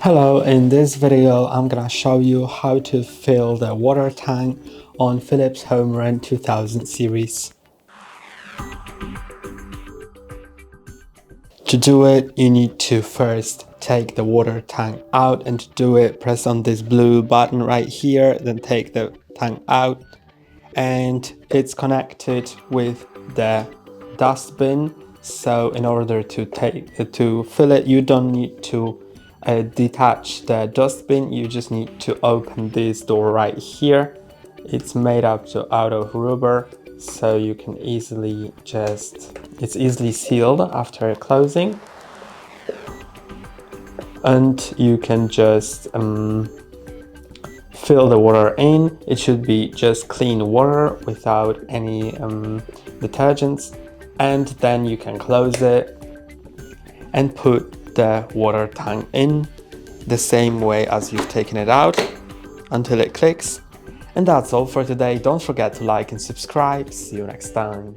Hello, in this video I'm gonna show you how to fill the water tank on Philips HOMERUN 2000 series. To do it, you need to first take the water tank out, and to do it, press on this blue button right here, then take the tank out, and it's connected with the dustbin. So in order to fill it, you don't need to detach the dustbin, you just need to open this door right here. It's made out of rubber, so you can it's easily sealed after closing, and you can just fill the water in. It should be just clean water without any detergents, and then you can close it and put the water tank in the same way as you've taken it out until it clicks. And that's all for today. Don't forget to like and subscribe. See you next time.